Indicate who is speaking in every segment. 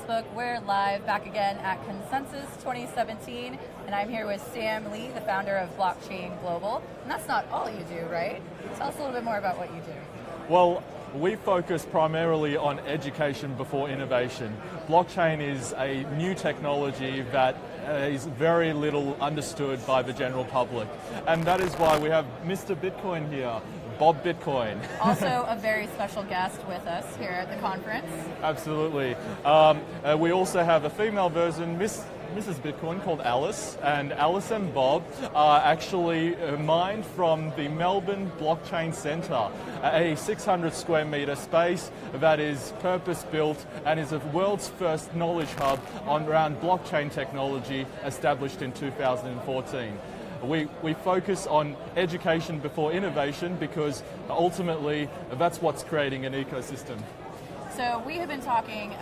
Speaker 1: Facebook. We're live back again at Consensus 2017, and I'm here with Sam Lee, the founder of Blockchain Global. And that's not all you do, right? Tell us a little bit more about what you do.
Speaker 2: Well, we focus primarily on education before innovation. Blockchain is a new technology that is very little understood by the general public. And that is why we have Mr. Bitcoin here, Bob Bitcoin.
Speaker 1: Also a very special guest with us here at the conference.
Speaker 2: Absolutely. We also have a female version, Mrs. Bitcoin, called Alice, and Alice and Bob are actually mined from the Melbourne Blockchain Centre, a 600 square metre space that is purpose-built and is the world's first knowledge hub around blockchain technology established in 2014. We focus on education before innovation because ultimately that's what's creating an ecosystem.
Speaker 1: So we've been asking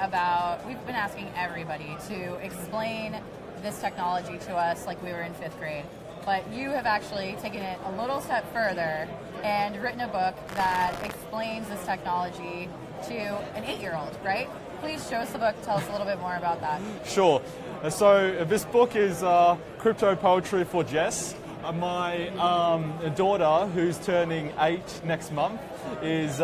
Speaker 1: everybody to explain this technology to us like we were in 5th grade. But you have actually taken it a little step further and written a book that explains this technology to an 8-year-old, right? Please show us the book, tell us a little bit more about that.
Speaker 2: Sure. So this book is Crypto Poetry for Jess. My daughter, who's turning 8 next month, is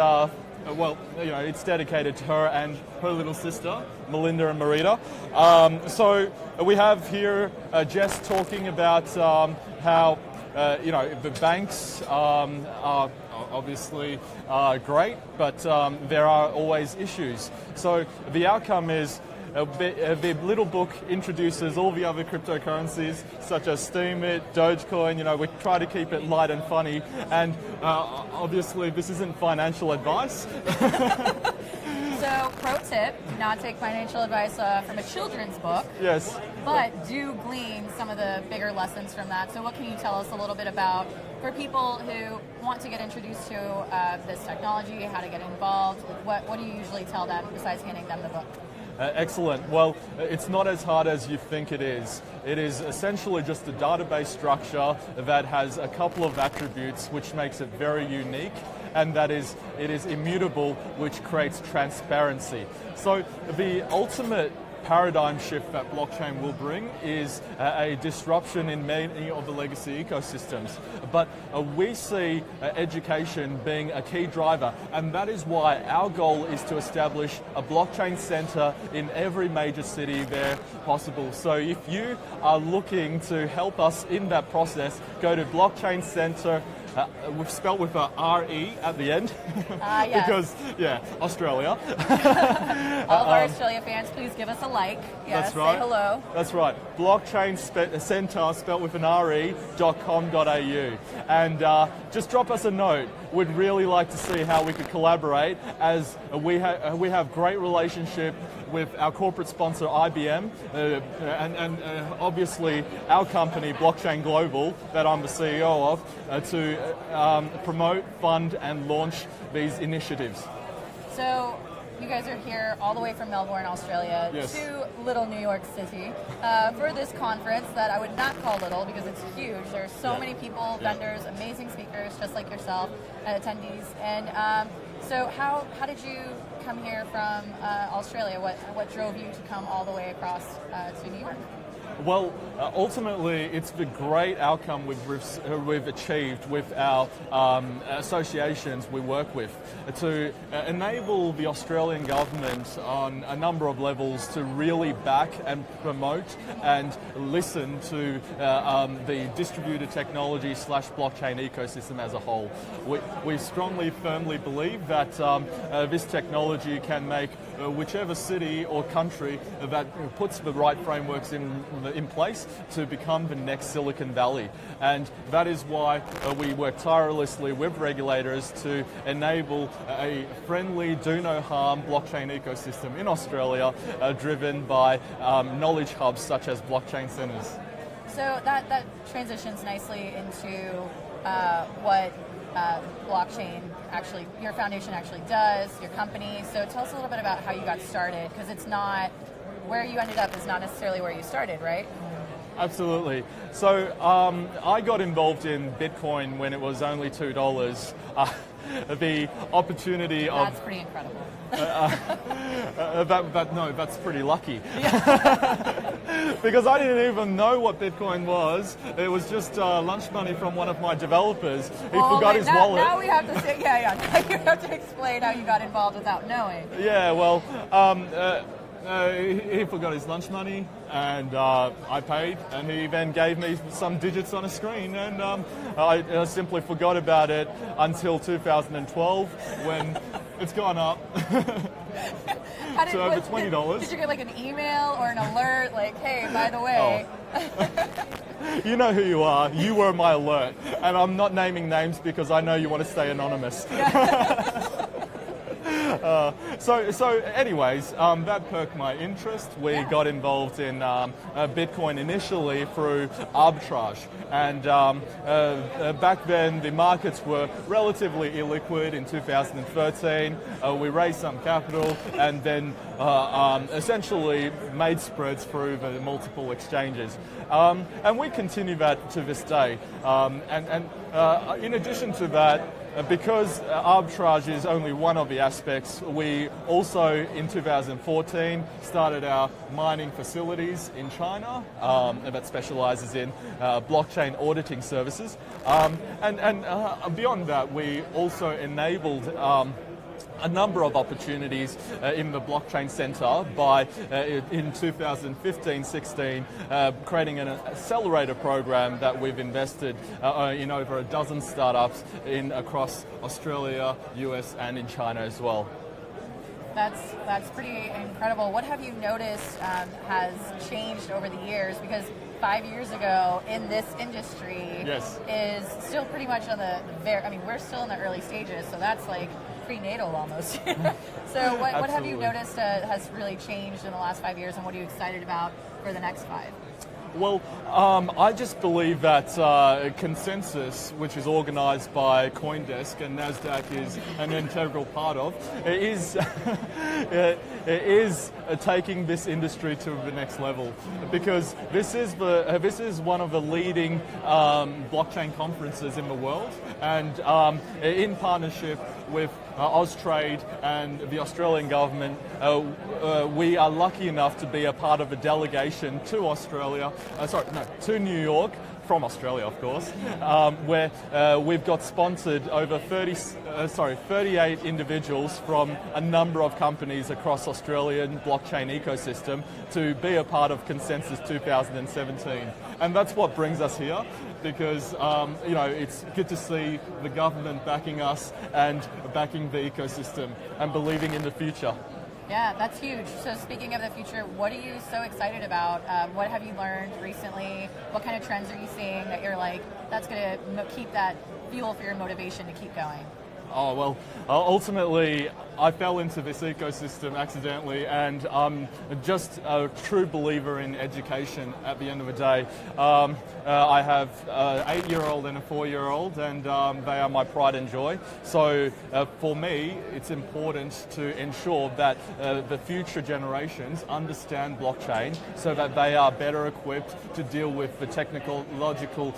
Speaker 2: it's dedicated to her and her little sister, Melinda and Marita. So we have here Jess talking about how the banks are obviously great, but there are always issues. So the outcome is the little book introduces all the other cryptocurrencies, such as Steemit, Dogecoin. We try to keep it light and funny, and obviously this isn't financial advice.
Speaker 1: So, pro tip, do not take financial advice from a children's book.
Speaker 2: Yes.
Speaker 1: But do glean some of the bigger lessons from that. So what can you tell us a little bit about, for people who want to get introduced to this technology, how to get involved? What do you usually tell them besides handing them the book?
Speaker 2: Excellent. Well, it's not as hard as you think it is. It is essentially just a database structure that has a couple of attributes which makes it very unique, and that is, it is immutable, which creates transparency. So the ultimate paradigm shift that blockchain will bring is a disruption in many of the legacy ecosystems. But we see education being a key driver, and that is why our goal is to establish a blockchain center in every major city there possible. So if you are looking to help us in that process, go to blockchain center. We've spelt with a R-E at the end.
Speaker 1: Yes.
Speaker 2: Because, Australia.
Speaker 1: All of our Australia fans, please give us a like. Yes,
Speaker 2: that's right.
Speaker 1: Say hello.
Speaker 2: That's right. Blockchain Center, spelt with an re.com.au. And just drop us a note. We'd really like to see how we could collaborate, as we have great relationship with our corporate sponsor IBM and obviously our company Blockchain Global that I'm the CEO of to promote, fund and launch these initiatives.
Speaker 1: So you guys are here all the way from Melbourne, Australia,
Speaker 2: yes,
Speaker 1: to little New York City for this conference that I would not call little because it's huge. There are so many people, vendors, amazing speakers just like yourself, attendees. And so how did you come here from Australia? What drove you to come all the way across to New York?
Speaker 2: Well, ultimately, it's the great outcome we've achieved with our associations we work with to enable the Australian government on a number of levels to really back and promote and listen to the distributed technology / blockchain ecosystem as a whole. We strongly, firmly believe that this technology can make whichever city or country that puts the right frameworks in place to become the next Silicon Valley. And that is why we work tirelessly with regulators to enable a friendly, do-no-harm blockchain ecosystem in Australia driven by knowledge hubs such as blockchain centers.
Speaker 1: So that transitions nicely into what blockchain actually, your foundation actually does, your company. So tell us a little bit about how you got started, because it's not, where you ended up is not necessarily where you started, right?
Speaker 2: Absolutely. So I got involved in Bitcoin when it was only $2. the opportunity of...
Speaker 1: That's pretty incredible.
Speaker 2: That's pretty lucky. Because I didn't even know what Bitcoin was. It was just lunch money from one of my developers. He forgot his wallet.
Speaker 1: Now we have to say, Now you have to explain how you got involved without knowing.
Speaker 2: Yeah, well, he forgot his lunch money, and I paid, and he then gave me some digits on a screen, and I simply forgot about it until 2012 when it's gone up to over $20.
Speaker 1: Did you get like an email or an alert like, hey, by the way...
Speaker 2: You know who you are. You were my alert. And I'm not naming names because I know you want to stay anonymous. Anyways, that perked my interest. We got involved in Bitcoin initially through arbitrage. And back then, the markets were relatively illiquid in 2013. We raised some capital and then essentially made spreads through the multiple exchanges. And we continue that to this day. In addition to that, because arbitrage is only one of the aspects, we also, in 2014, started our mining facilities in China that specializes in blockchain auditing services. Beyond that, we also enabled a number of opportunities in the blockchain center by, in 2015-16, creating an accelerator program that we've invested in over a dozen startups across Australia, US, and in China as well.
Speaker 1: That's pretty incredible. What have you noticed has changed over the years? Because 5 years ago in this industry is still pretty much on we're still in the early stages, so that's like prenatal almost. So what have you noticed has really changed in the last 5 years, and what are you excited about for the next 5?
Speaker 2: Well, I just believe that consensus, which is organized by CoinDesk and NESDEQ is an integral part of, is taking this industry to the next level. Because this is one of the leading blockchain conferences in the world, and in partnership with Austrade and the Australian government, we are lucky enough to be a part of a delegation to to New York, from Australia, of course, where we've got sponsored over 38 individuals from a number of companies across Australian blockchain ecosystem to be a part of Consensus 2017. And that's what brings us here, because it's good to see the government backing us and backing the ecosystem and believing in the future.
Speaker 1: Yeah, that's huge. So speaking of the future, what are you so excited about? What have you learned recently? What kind of trends are you seeing that you're like, that's going to keep that fuel for your motivation to keep going?
Speaker 2: Oh, well, ultimately, I fell into this ecosystem accidentally, and I'm just a true believer in education at the end of the day. I have an 8-year-old and a 4-year-old, and they are my pride and joy. So for me, it's important to ensure that the future generations understand blockchain so that they are better equipped to deal with the technological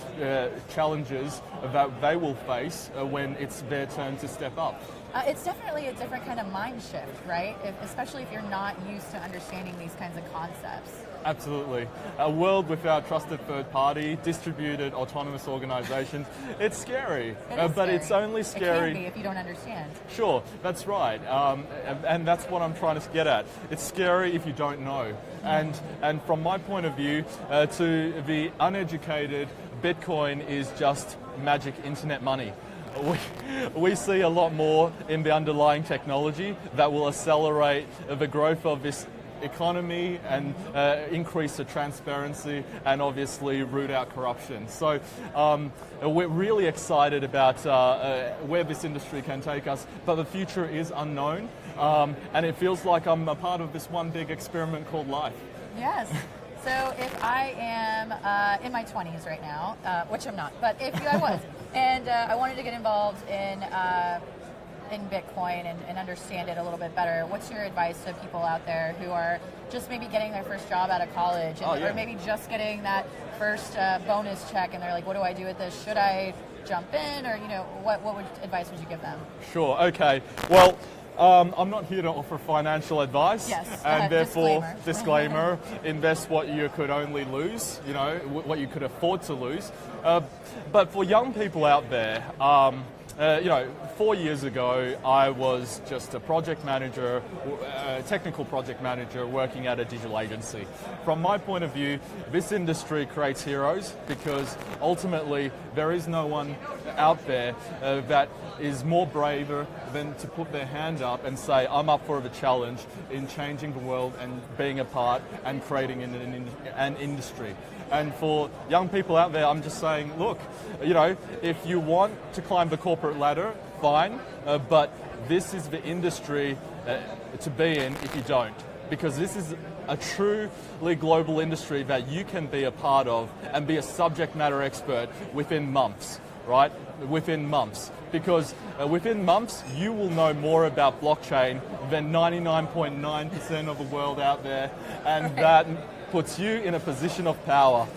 Speaker 2: challenges that they will face when it's their turn to step up.
Speaker 1: It's definitely a different kind of mind shift, right? Especially if you're not used to understanding these kinds of concepts.
Speaker 2: Absolutely. A world without trusted third party, distributed autonomous organizations, it's scary. But it's only scary.
Speaker 1: It can be if you don't understand.
Speaker 2: Sure, that's right. And that's what I'm trying to get at. It's scary if you don't know. And from my point of view, to the uneducated, Bitcoin is just magic internet money. We see a lot more in the underlying technology that will accelerate the growth of this economy and increase the transparency and obviously root out corruption. So we're really excited about where this industry can take us, but the future is unknown, and it feels like I'm a part of this one big experiment called life.
Speaker 1: Yes. So if I am in my 20s right now, which I'm not, but if I was, and I wanted to get involved in Bitcoin and understand it a little bit better, what's your advice to people out there who are just maybe getting their first job out of college, or maybe just getting that first bonus check, and they're like, what do I do with this? Should I jump in, or what advice would you give them?
Speaker 2: Sure. Okay. Well, I'm not here to offer financial advice,
Speaker 1: yes,
Speaker 2: and therefore, disclaimer: invest what you could only lose, what you could afford to lose. But for young people out there, 4 years ago, I was just a project manager, a technical project manager working at a digital agency. From my point of view, this industry creates heroes because ultimately there is no one out there that is more braver than to put their hand up and say, I'm up for the challenge in changing the world and being a part and creating an industry. And for young people out there, I'm just saying, look, if you want to climb the corporate ladder, fine, but this is the industry to be in if you don't. Because this is a truly global industry that you can be a part of and be a subject matter expert within months, right? Within months. Because within months, you will know more about blockchain than 99.9% of the world out there, and that puts you in a position of power.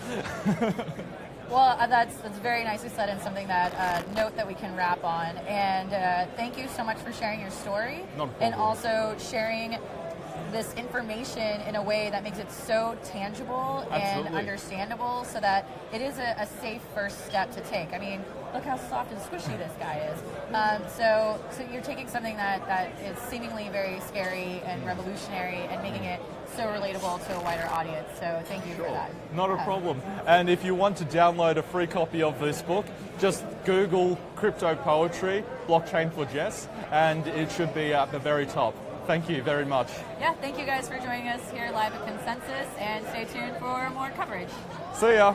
Speaker 1: Well, that's very nicely said, and something that note that we can wrap on. And thank you so much for sharing your story, and also sharing this information in a way that makes it so tangible and understandable, so that it is a safe first step to take. I mean, look how soft and squishy this guy is. So you're taking something that is seemingly very scary and revolutionary and making it so relatable to a wider audience. So thank you for that.
Speaker 2: Not a problem. And if you want to download a free copy of this book, just Google Crypto Poetry, Blockchain for Jess, and it should be at the very top. Thank you very much.
Speaker 1: Yeah, thank you guys for joining us here live at Consensus, and stay tuned for more coverage.
Speaker 2: See ya.